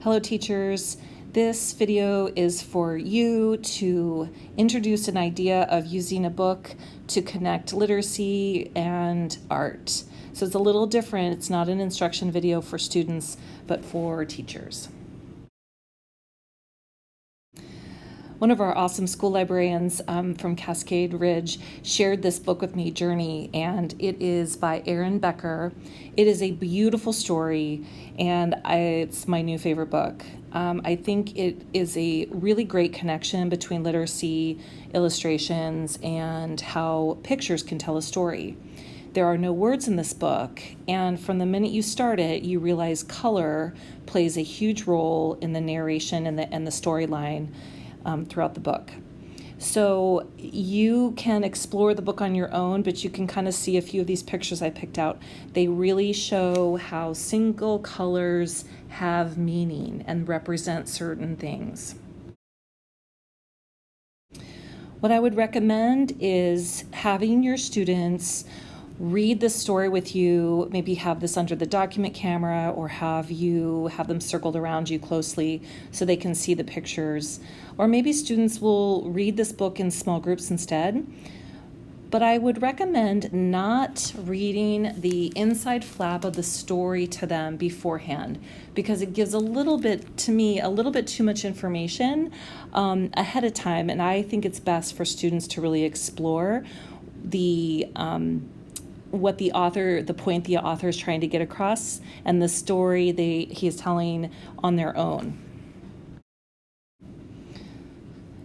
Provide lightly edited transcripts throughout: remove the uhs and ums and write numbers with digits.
Hello teachers, this video is for you to introduce an idea of using a book to connect literacy and art. So it's a little different, it's not an instruction video for students, but for teachers. One of our awesome school librarians from Cascade Ridge shared this book with me, Journey, and it is by Aaron Becker. It is a beautiful story, and it's my new favorite book. I think it is a really great connection between literacy, illustrations, and how pictures can tell a story. There are no words in this book, and from the minute you start it, you realize color plays a huge role in the narration and the storyline throughout the book. So you can explore the book on your own, but you can kind of see a few of these pictures I picked out. They really show how single colors have meaning and represent certain things. What I would recommend is having your students read the story with you, maybe have this under the document camera or have them circled around you closely so they can see the pictures. Or maybe students will read this book in small groups instead. But I would recommend not reading the inside flap of the story to them beforehand, because it gives a little bit too much information ahead of time, and I think it's best for students to really explore the point the author is trying to get across and the story he is telling on their own.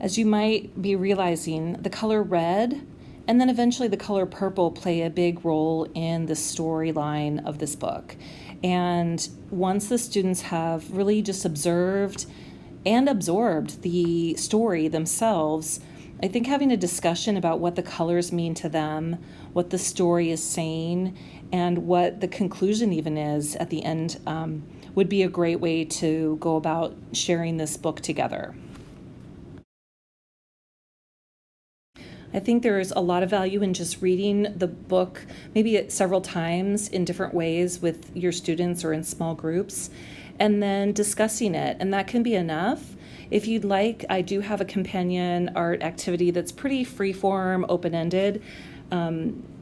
As you might be realizing, the color red and then eventually the color purple play a big role in the storyline of this book. And once the students have really just observed and absorbed the story themselves, I think having a discussion about what the colors mean to them, what the story is saying, and what the conclusion even is at the end would be a great way to go about sharing this book together. I think there's a lot of value in just reading the book maybe several times in different ways with your students or in small groups, and then discussing it, and that can be enough. If you'd like, I do have a companion art activity that's pretty free-form, open-ended,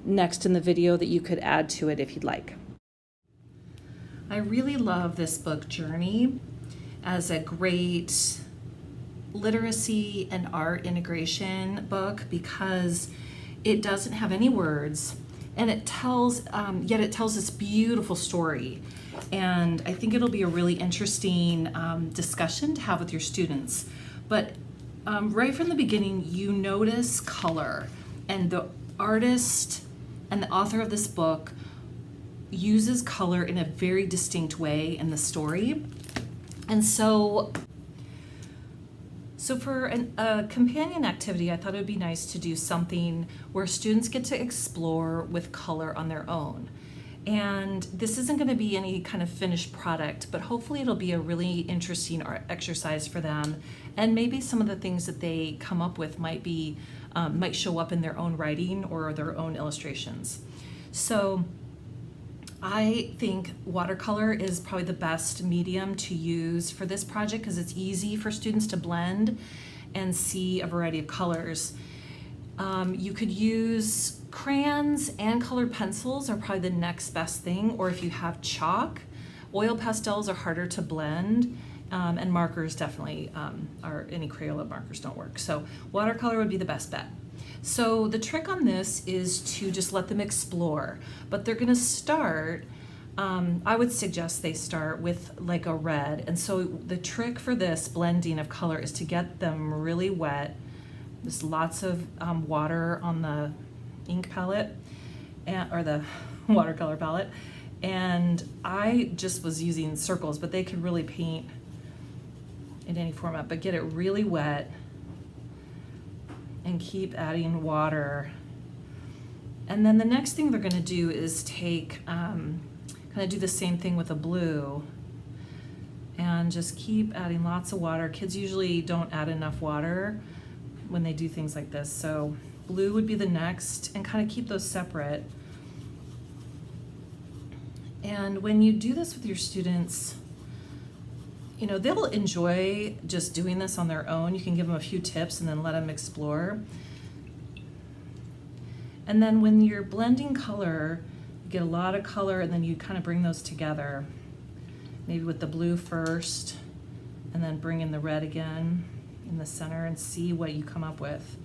next in the video that you could add to it if you'd like. I really love this book, Journey, as a great literacy and art integration book because it doesn't have any words, and it tells this beautiful story. And I think it'll be a really interesting discussion to have with your students. But right from the beginning, you notice color, and the artist and the author of this book uses color in a very distinct way in the story. And so for a companion activity, I thought it would be nice to do something where students get to explore with color on their own. And this isn't going to be any kind of finished product, but hopefully it'll be a really interesting art exercise for them. And maybe some of the things that they come up with might show up in their own writing or their own illustrations. So I think watercolor is probably the best medium to use for this project because it's easy for students to blend and see a variety of colors. You could use crayons and colored pencils are probably the next best thing, or if you have chalk. Oil pastels are harder to blend, and markers definitely any Crayola markers don't work. So watercolor would be the best bet. So the trick on this is to just let them explore, but they're gonna start, I would suggest they start with like a red. And so the trick for this blending of color is to get them really wet. There's lots of water on the ink palette or the watercolor palette. And I just was using circles, but they could really paint in any format, but get it really wet and keep adding water. And then the next thing they're gonna do is take, kind of do the same thing with a blue and just keep adding lots of water. Kids usually don't add enough water when they do things like this. So blue would be the next, and kind of keep those separate. And when you do this with your students, they'll enjoy just doing this on their own. You can give them a few tips and then let them explore. And then when you're blending color, you get a lot of color and then you kind of bring those together. Maybe with the blue first and then bring in the red again in the center and see what you come up with.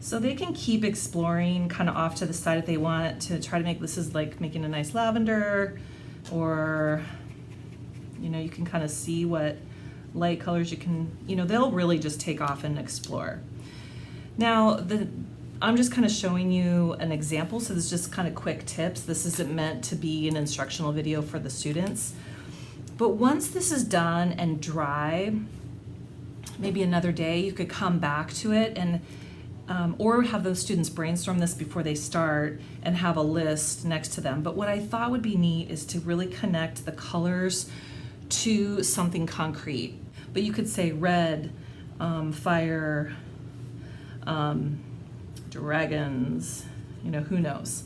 So they can keep exploring kind of off to the side if they want to try to make this is like making a nice lavender, or you can kind of see what light colors you can, they'll really just take off and explore. Now I'm just kind of showing you an example, so this is just kind of quick tips. This isn't meant to be an instructional video for the students. But once this is done and dry, maybe another day you could come back to it and or have those students brainstorm this before they start and have a list next to them. But what I thought would be neat is to really connect the colors to something concrete. But you could say red, fire, dragons, who knows.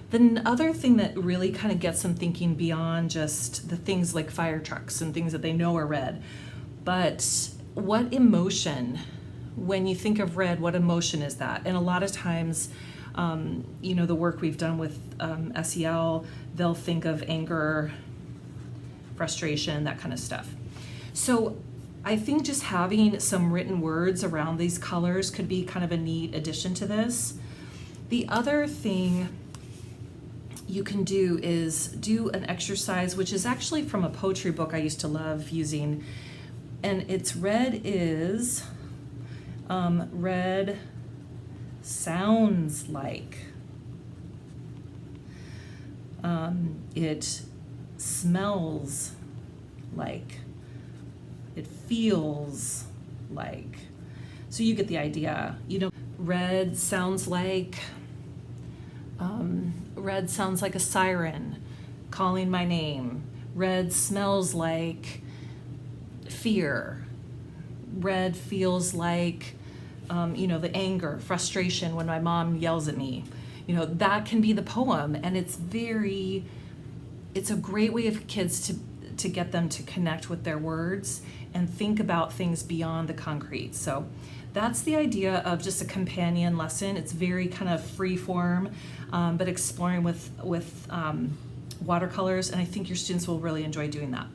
The other thing that really kind of gets them thinking beyond just the things like fire trucks and things that they know are red, but what emotion, when you think of red, what emotion is that? And a lot of times, the work we've done with SEL, they'll think of anger, frustration, that kind of stuff. So I think just having some written words around these colors could be kind of a neat addition to this. The other thing you can do is do an exercise, which is actually from a poetry book I used to love using, and it's red sounds like, it smells like, it feels like. So you get the idea. Red sounds like a siren calling my name. Red smells like fear. Red feels like the anger, frustration when my mom yells at me. That can be the poem, and it's a great way of kids to get them to connect with their words and think about things beyond the concrete. So that's the idea of just a companion lesson. It's very kind of free form, but exploring with watercolors, and I think your students will really enjoy doing that.